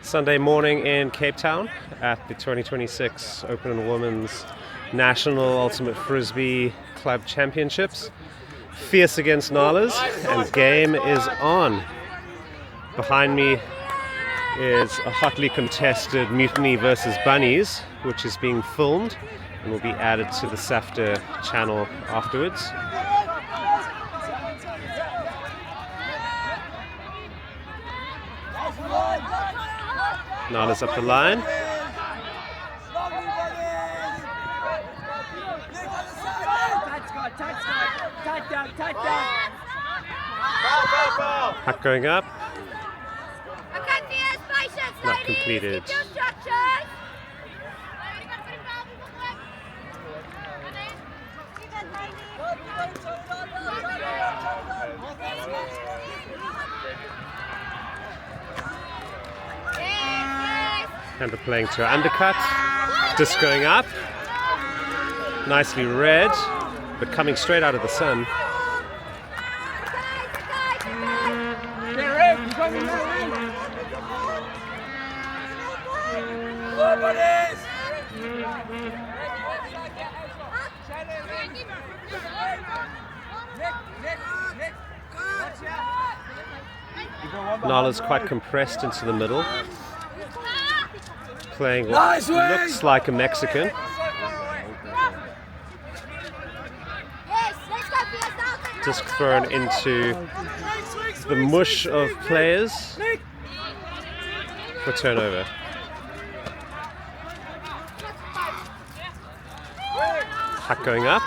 Sunday morning in Cape Town at the 2026 Open Women's National Ultimate Frisbee Club Championships. Fierce against Nalas, and game is on. Behind me is a hotly contested Mutiny versus Bunnies, which is being filmed and will be added to the SAFTA channel afterwards. Nala's up the line. Puck going up. Not completed. And they're playing to an undercut. Disc going up. Nicely read, but coming straight out of the sun. Nala's quite compressed into the middle, playing what looks like a Mexican. Disc thrown into the mush of players for turnover. Puck going up.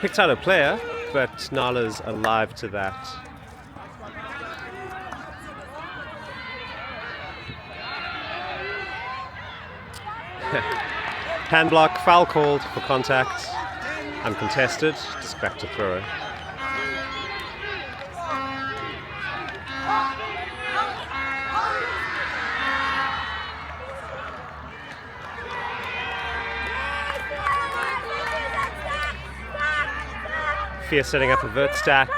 Picked out a player, but Nala's alive to that. Hand block, foul called for contact, uncontested, just back to throw. Fierce setting up a vert stack,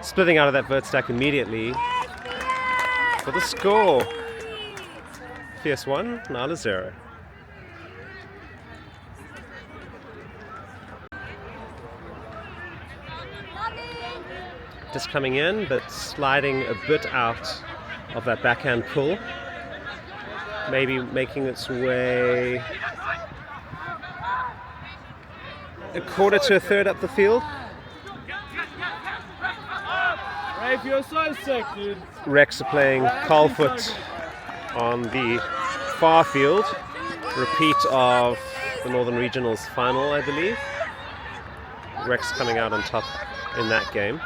splitting out of that vert stack immediately for the score. Fierce 1, Nala 0. Just coming in, but sliding a bit out of that backhand pull. Maybe making its way a quarter to a third up the field. Rex are playing Carlfoot on the far field. Repeat of the Northern Regionals final, I believe. Rex coming out on top in that game.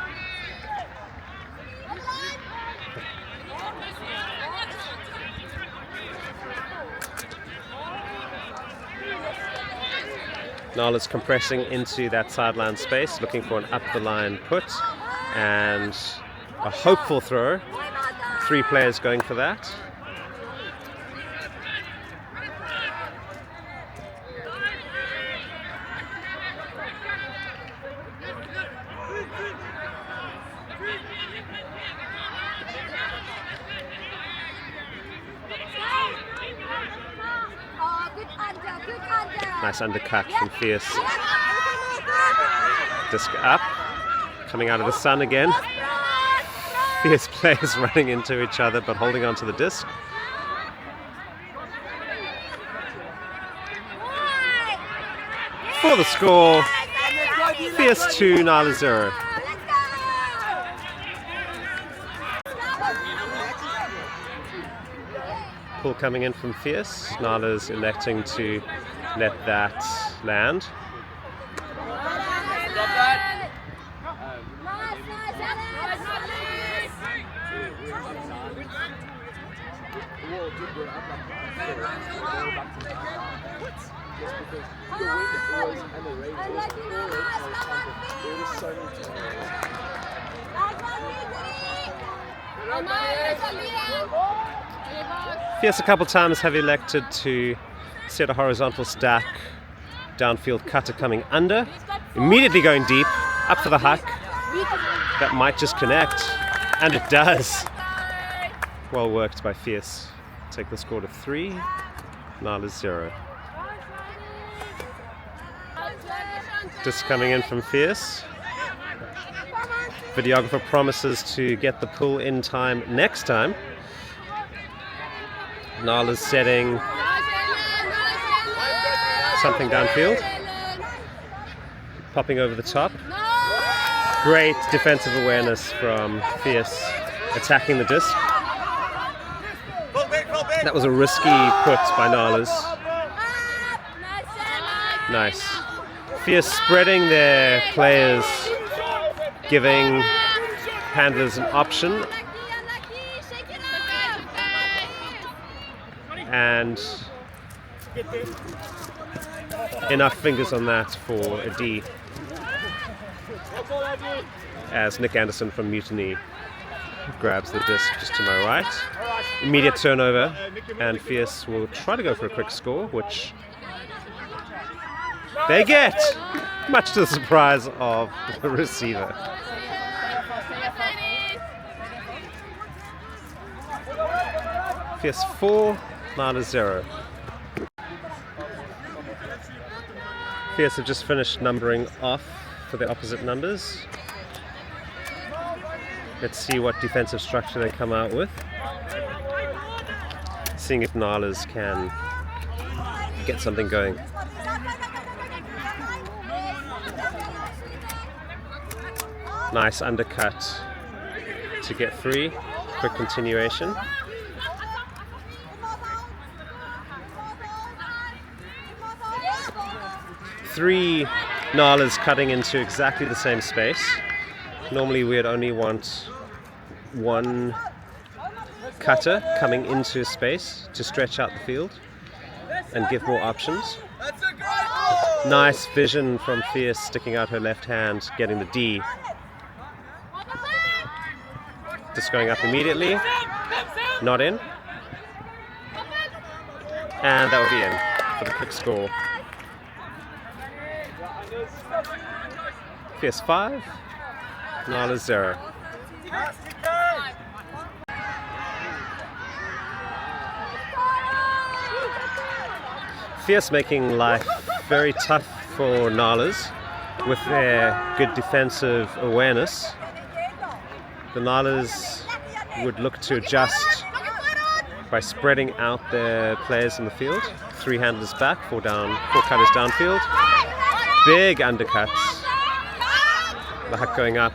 Nala's compressing into that sideline space, looking for an up-the-line put, and a hopeful throw. 3 players going for that. Nice undercut from Fierce. Disc up, coming out of the sun again. Fierce players running into each other but holding on to the disc. For the score, Fierce 2, Nala 0. Pull coming in from Fierce. Nala's electing to let that land. Fierce a couple times have elected to set a horizontal stack, downfield cutter coming under, immediately going deep, up for the huck. That might just connect, and it does. Well worked by Fierce. Take the score to 3, Nala's 0. Disc coming in from Fierce. Videographer promises to get the pull in time next time. Nala's setting something downfield. Popping over the top. Great defensive awareness from Fierce, attacking the disc. That was a risky put by Nala's. Nice. Fierce spreading their players, giving handlers an option. And enough fingers on that for a D. As Nick Anderson from Mutiny grabs the disc just to my right. Immediate turnover, and Fierce will try to go for a quick score, which they get, much to the surprise of the receiver. Fierce 4, Nala 0. Fierce have just finished numbering off for the opposite numbers. Let's see what defensive structure they come out with. Seeing if Nala's can get something going. Nice undercut to get 3. Quick continuation. Three Nala's cutting into exactly the same space. Normally we'd only want one cutter coming into space to stretch out the field and give more options. Nice vision from Fierce, sticking out her left hand, getting the D. Just going up immediately. Not in. And that will be in for the quick score. Fierce 5, Nala 0. Fierce making life very tough for Nala's with their good defensive awareness. The Nala's would look to adjust by spreading out their players in the field. 3 handlers back, 4 cutters downfield. Big undercuts. The huck going up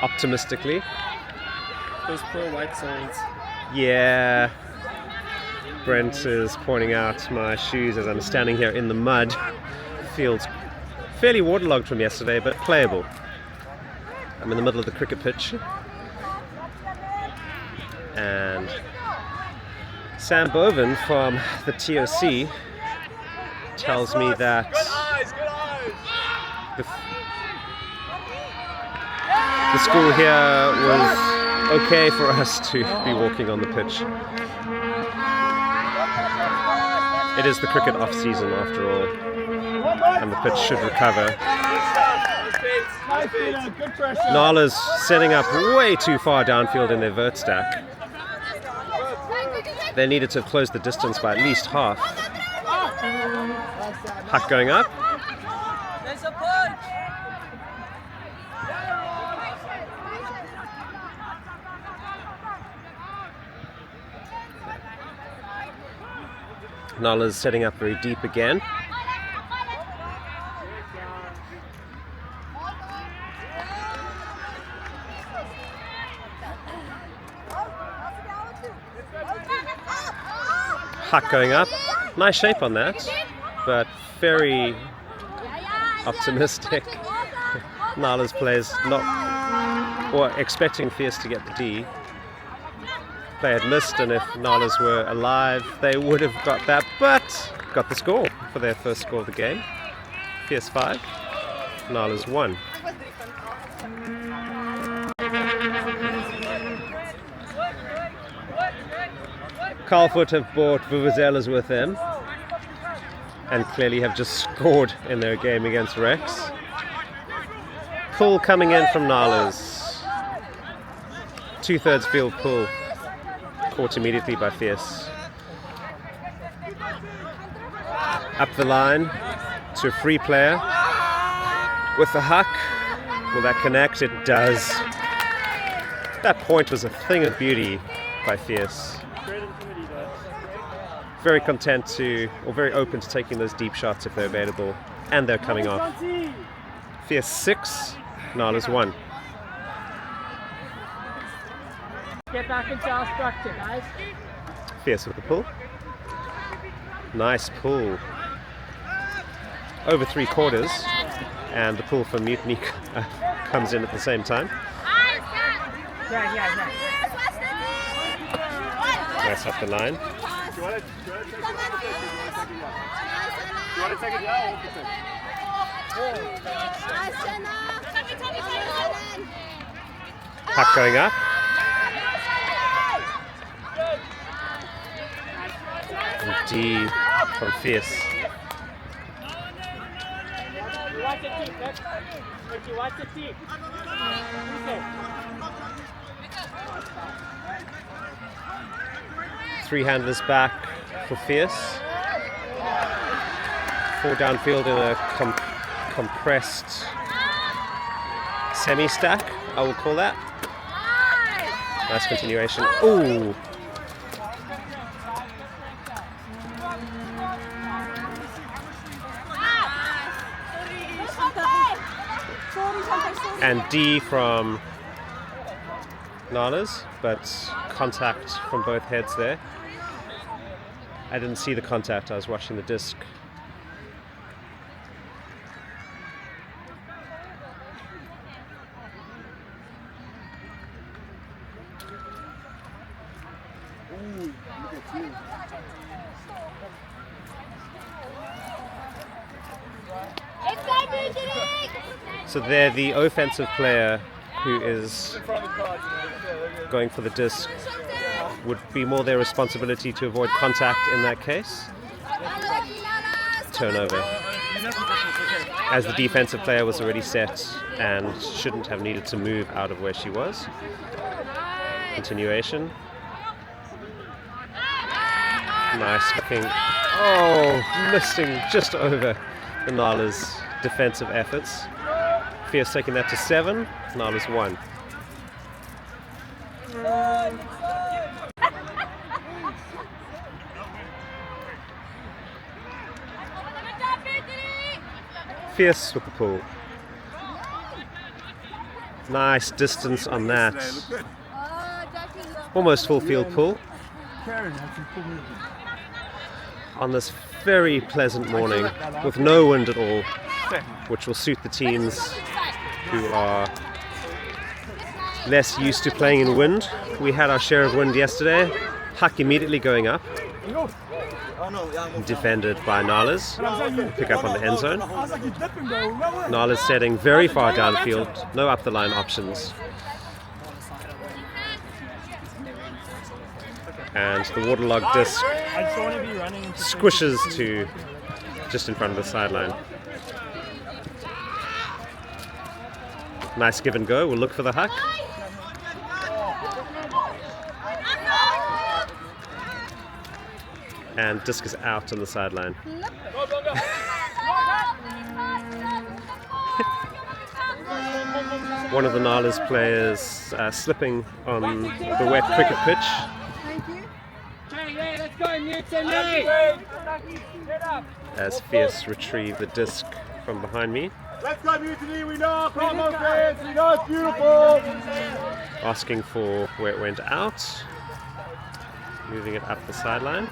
optimistically. Those poor white signs. Yeah. Brent is pointing out my shoes as I'm standing here in the mud. Field's fairly waterlogged from yesterday, but playable. I'm in the middle of the cricket pitch. And Sam Boven from the TOC tells me that the school here was okay for us to be walking on the pitch. It is the cricket off season after all, and the pitch should recover. Nala's setting up way too far downfield in their vert stack. They needed to close the distance by at least half. Huck going up. Nala's setting up very deep again. Huck going up. Nice shape on that, but very optimistic. Nala's players not, or expecting Fierce to get the D. Play had missed, and if Nala's were alive, they would have got that, but got the score for their first score of the game. Fierce 5, Nala's 1. Carlfoot have brought vuvuzelas with them and clearly have just scored in their game against Rex. Pull coming in from Nala's. 2/3 field pull, caught immediately by Fierce. Up the line to a free player with the huck. Will that connect? It does. That point was a thing of beauty by Fierce. Very content to, or very open to taking those deep shots if they're available, and they're coming off. Fierce 6, Nala's 1. Get back into our structure, guys. Fierce with the pull. Nice pull. Over 3/4, and the pull from Mutiny comes in at the same time. Yeah. Nice up the line. Do you want to take it now or Puck going up. And D from Fierce. Watch the team, watch the team. Three handlers back for Fierce. 4 downfield in a compressed semi-stack, I will call that. Nice continuation. Ooh! And D from Nala's, but contact from both heads there. I didn't see the contact, I was watching the disc. So there, the offensive player who is going for the disc would be more their responsibility to avoid contact in that case. Turnover. As the defensive player was already set and shouldn't have needed to move out of where she was. Continuation. Nice looking. Oh, missing just over the Nala's defensive efforts. Fierce taking that to 7, Nala's 1. Fierce with the pull. Nice distance on that. Almost full field pull. On this very pleasant morning with no wind at all, which will suit the teams who are less used to playing in wind. We had our share of wind yesterday. Huck immediately going up. Defended by Nala's. Pick up on the end zone. Nala's setting very far downfield. No up the line options. And the waterlogged disc squishes to just in front of the sideline. Nice give and go. We'll look for the huck. And disc is out on the sideline. One of the Nala's players slipping on the wet cricket pitch. As Fierce retrieve the disc from behind me. Let's go, Mutiny, we know, come on, friends, we know it's beautiful. Asking for where it went out. Moving it up the sideline.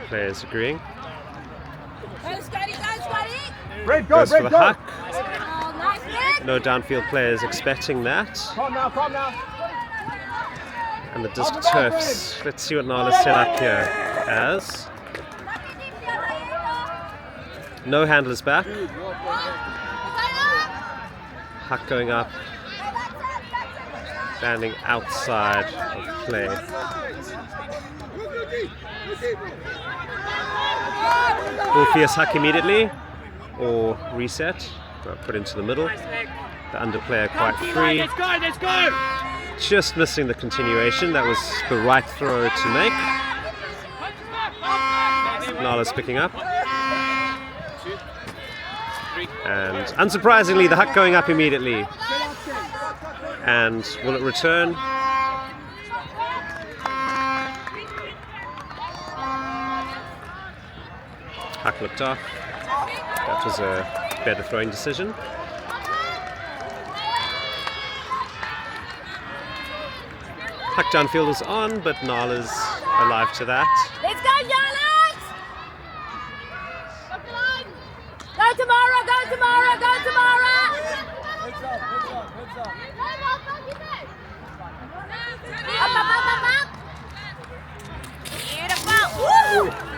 Players agreeing. Goes for the huck. No downfield players expecting that. Calm now. And the disc turfs. Let's see what Nala's set up here as. No handlers back. Huck going up. Standing outside of play. Will Fierce huck immediately? or reset. Put into the middle. The underplayer quite free. Let's go, let's go! Just missing the continuation. That was the right throw to make. Nala's picking up. And unsurprisingly, the huck going up immediately. And will it return? Huck looked off. That was a better throwing decision. Huck downfield was on, but Nala's alive to that. Let's go, Jarlax! Go tomorrow, go tomorrow, go tomorrow! Heads up, heads up, heads up. Up, up, up, up, up! Beautiful! Woo!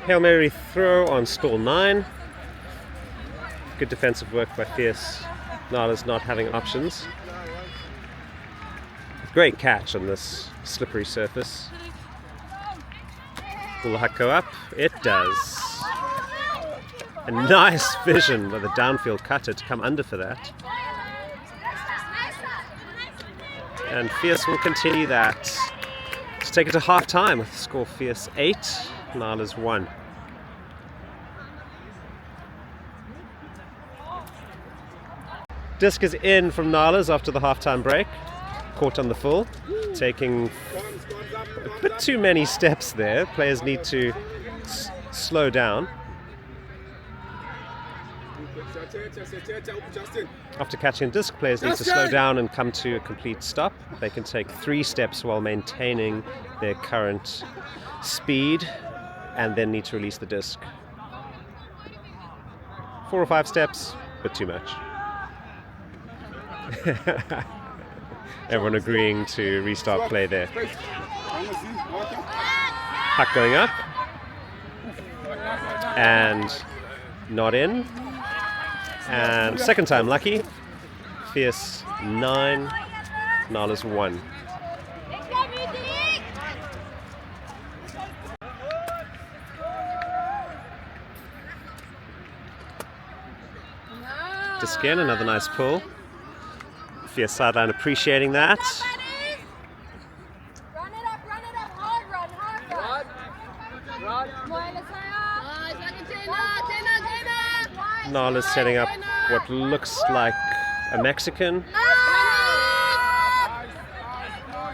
Hail Mary throw on stall 9. Good defensive work by Fierce. Nala's not having options. Great catch on this slippery surface. Will the huck go up? It does. A nice vision by the downfield cutter to come under for that. And Fierce will continue that to take it to half time with the score Fierce 8, Nala's 1. Disc is in from Nala's after the halftime break. Caught on the full, taking a bit too many steps there. Players need to slow down. After catching a disc, players need to slow down and come to a complete stop. They can take 3 steps while maintaining their current speed and then need to release the disc. 4 or 5 steps, but too much. Everyone agreeing to restart play there. Huck going up. And not in. And second time lucky. Fierce 9, Nala's 1. Disc again, another nice pull. Fierce sideline appreciating that. Run it up, hard run. Nala's setting up what looks like a Mexican.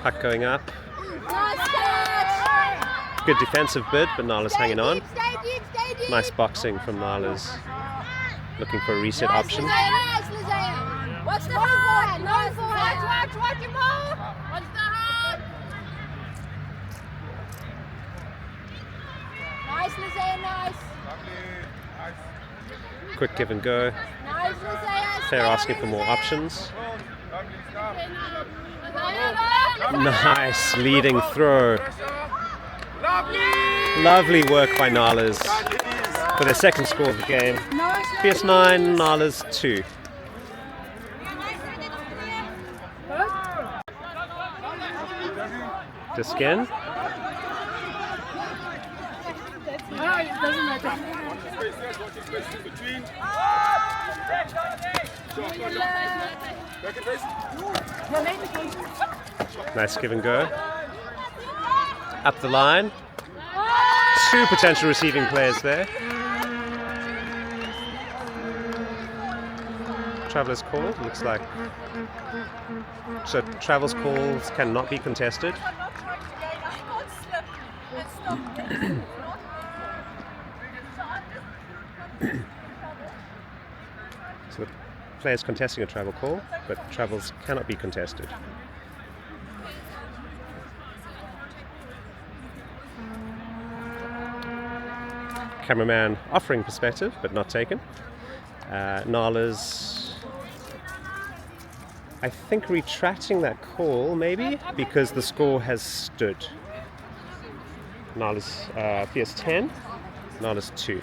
Huck going up. Good defensive bid, but Nala's hanging on. Nice boxing from Nala's. Looking for a reset option. What's the hard? Watch your ball. What's the hard? Nice, Lizzie, nice. Quick give and go. Nice, Lizzie. Player asking for more options. Nice leading throw. Lovely work by Nala's for their second score of the game. Fierce 9, Nala's 2. Disc again. Nice give and go. Up the line. 2 potential receiving players there. Travelers called, looks like. So Travels calls cannot be contested. So the players contesting a travel call, but Travels cannot be contested. Cameraman offering perspective, but not taken. Nala's, I think, retracting that call, maybe, because the score has stood. Nala's Fierce 10, Nala's 2.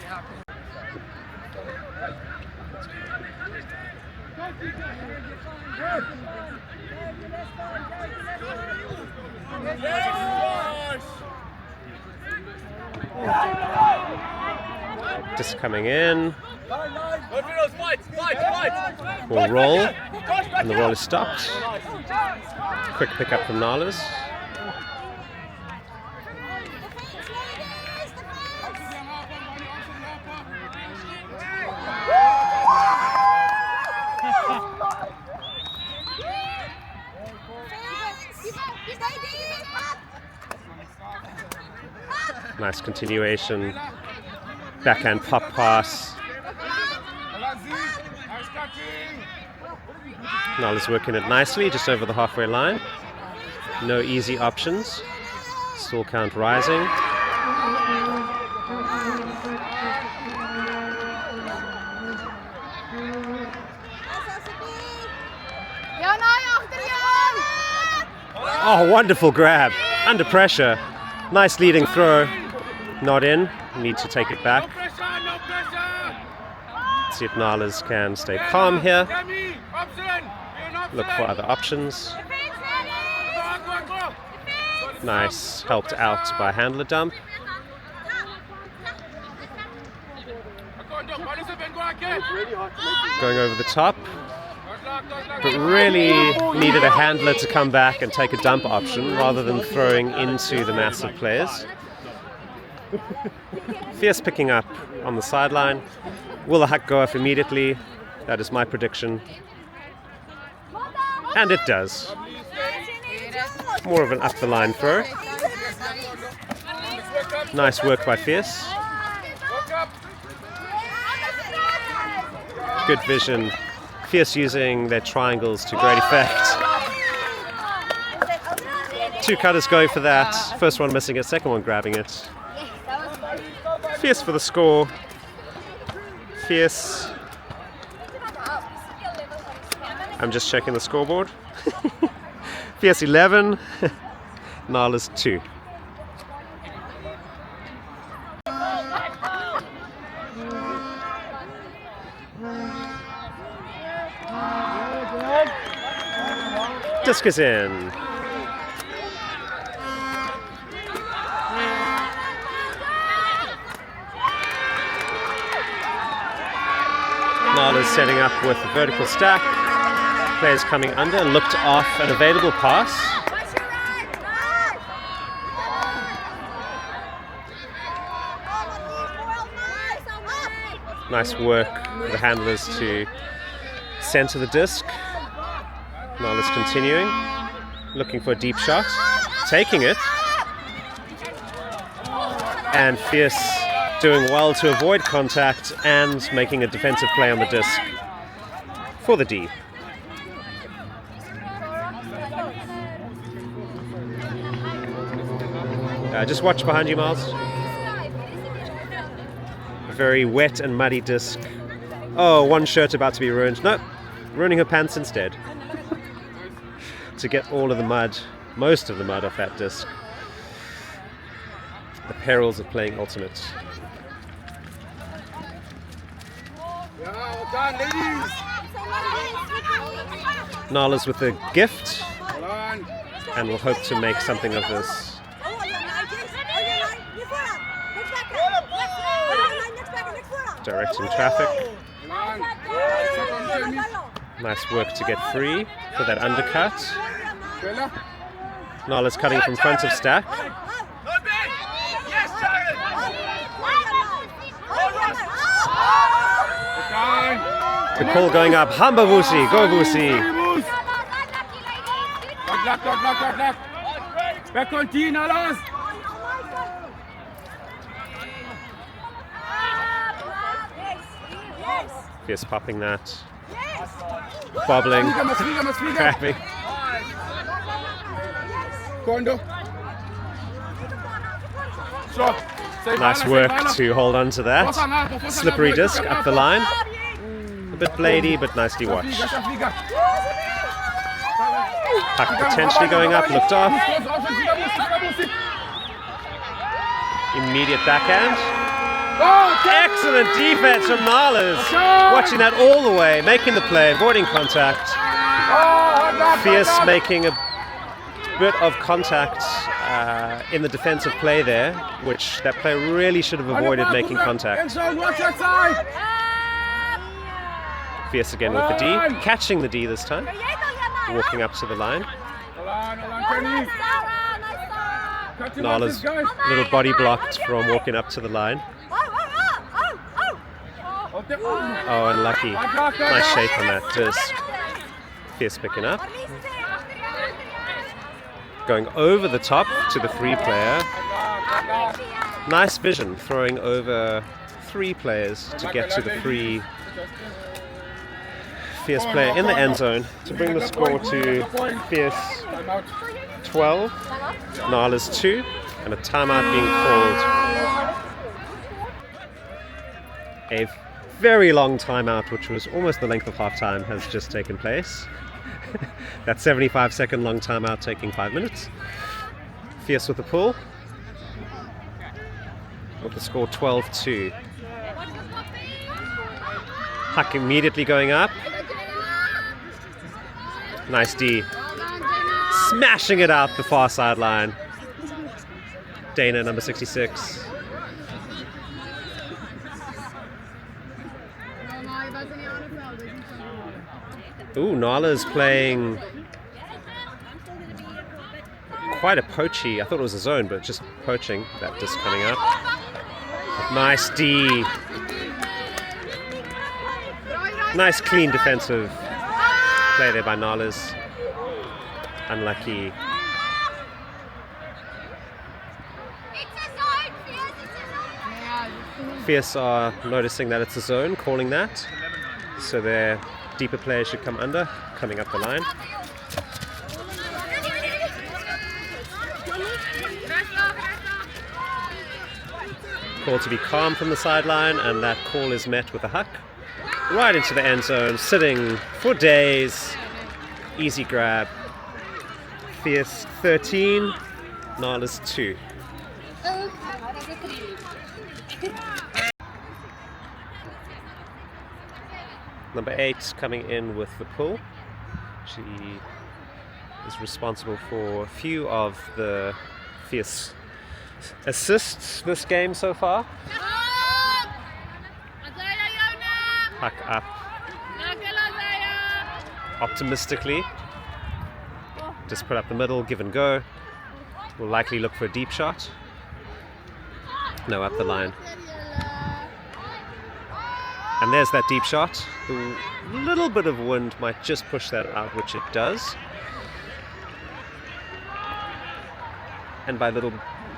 Just coming in. Will roll, and the roll is stopped. Quick pickup from Nalas. Nice continuation. Backhand pop pass. Nalas working it nicely, just over the halfway line. No easy options. Stall count rising. Oh, wonderful grab. Under pressure. Nice leading throw. Not in. Need to take it back. See if Nalas can stay calm here. Look for other options. Nice, helped out by handler dump. Going over the top. But really needed a handler to come back and take a dump option rather than throwing into the massive players. Fierce picking up on the sideline. Will the huck go off immediately? That is my prediction. And it does. More of an up the line throw. Nice work by Fierce. Good vision. Fierce using their triangles to great effect. Two cutters going for that. First one missing it, second one grabbing it. Fierce for the score. Fierce. I'm just checking the scoreboard. Fierce 11, Nalas 2. Disc is in. Nalas setting up with a vertical stack. Players coming under, looked off an available pass. Nice work for the handlers to center the disc. Nalas continuing, looking for a deep shot, taking it. And Fierce doing well to avoid contact and making a defensive play on the disc for the D. Just watch behind you, Miles. A very wet and muddy disc. Oh, one shirt about to be ruined. No, ruining her pants instead. To get all of the mud, most of the mud off that disc. The perils of playing ultimate. Well done, ladies. Nalas with a gift, and we'll hope to make something of this. Directing traffic. Nice work to get free for that undercut. Nalas cutting from front of stack. The call going up. Hamba Vusi, go Vusi. Back on T, Nalas. Fierce popping that. Bobbling. Grabbing. Nice work to hold on to that. Slippery disc up the line. A bit bladey, but nicely watched. Puck potentially going up, looked off. Immediate backhand. Excellent defense from Nalas. Watching that all the way, making the play, avoiding contact. Fierce making a bit of contact in the defensive play there, which that player really should have avoided making contact. Fierce again with the D, catching the D this time, walking up to the line. Nala's little body blocked from walking up to the line. Oh, unlucky. Nice shape on that disc. Fierce picking up. Going over the top to the free player. Nice vision, throwing over 3 players to get to the free Fierce player in the end zone to bring the score to Fierce 12, Nala's 2, and a timeout being called. A very long timeout, which was almost the length of halftime, has just taken place. That 75-second long timeout taking 5 minutes. Fierce with the pull. With the score 12-2. Huck immediately going up. Nice D. Smashing it out the far sideline. Dana, number 66. Ooh, Nala's playing quite a poachy. I thought it was a zone, but just poaching. That disc coming up. Nice D. Nice clean defensive play there by Nala's. Unlucky. Fierce are noticing that it's a zone, calling that. So their deeper players should come under, coming up the line. Call to be calm from the sideline, and that call is met with a huck. Right into the end zone, sitting for days. Easy grab. Fierce 13, Nala's 2. Number 8 coming in with the pull. She is responsible for a few of the Fierce assists this game so far. Huck up optimistically. Just put up the middle, give and go. Will likely look for a deep shot. No, up the line. And there's that deep shot. A little bit of wind might just push that out, which it does. And by little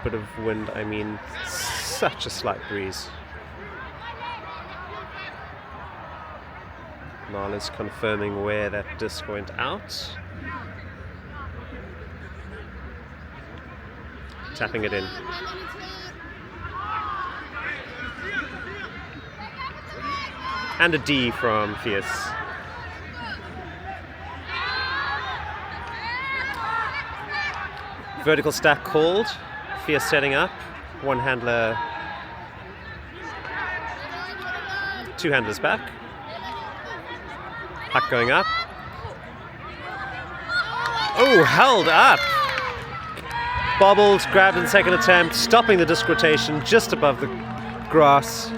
bit of wind, I mean such a slight breeze. Nala's confirming where that disc went out. Tapping it in. And a D from Fierce. Vertical stack called. Fierce setting up. One handler, 2 handlers back. Huck going up. Oh, held up. Bobbled, grabbed in second attempt, stopping the disc rotation just above the grass.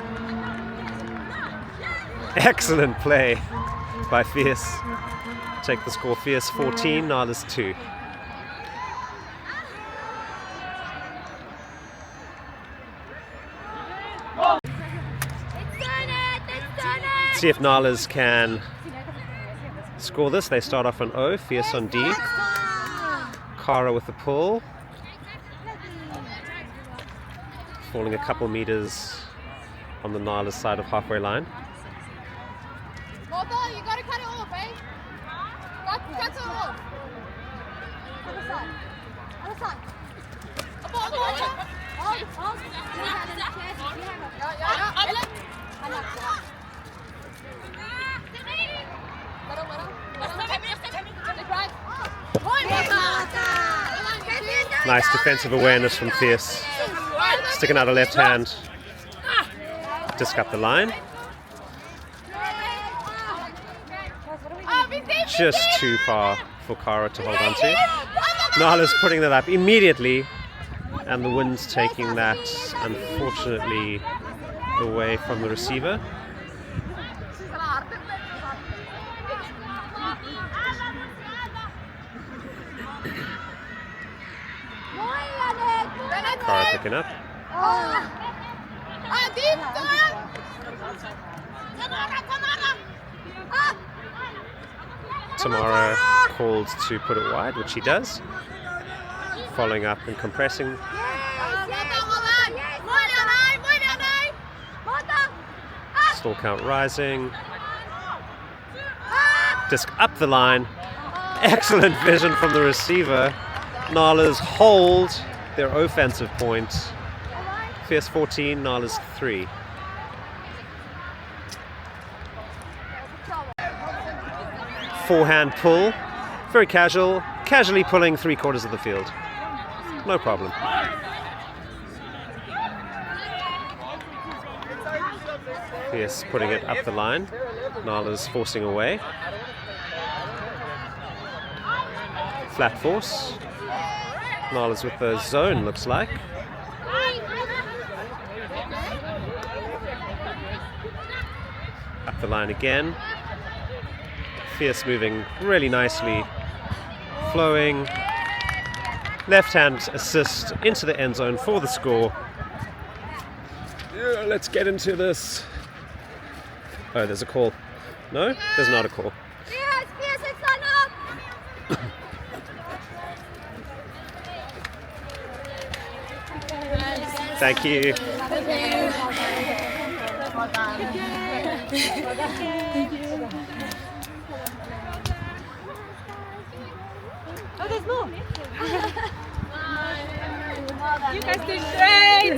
Excellent play by Fierce. Take the score, Fierce 14, Nala's 2. See if Nala's can score this. They start off on O, Fierce on D. Kara with the pull. Falling a couple meters on the Nala's side of halfway line. You gotta cut it off, eh? Cut it off. Other side. Other side. Nice defensive awareness from Fierce. Sticking out a left hand. Disc up the line. Just too far for Cara to hold on to. Nala's putting that up immediately, and the wind's taking that, unfortunately, away from the receiver. Cara picking up. Tamara called to put it wide, which she does. Following up and compressing. Stall count rising. Disc up the line. Excellent vision from the receiver. Nala's hold their offensive point. Fierce 14, Nala's 3. Forehand pull, very casual, casually pulling 3/4 of the field. No problem. Fierce putting it up the line. Nala's forcing away. Flat force. Nala's with the zone, looks like. Up the line again. Fierce moving really nicely. Flowing. Left hand assist into the end zone for the score. Yeah, let's get into this. Oh, there's a call. No, there's not a call. Thank you. Oh, there's more. You guys did great!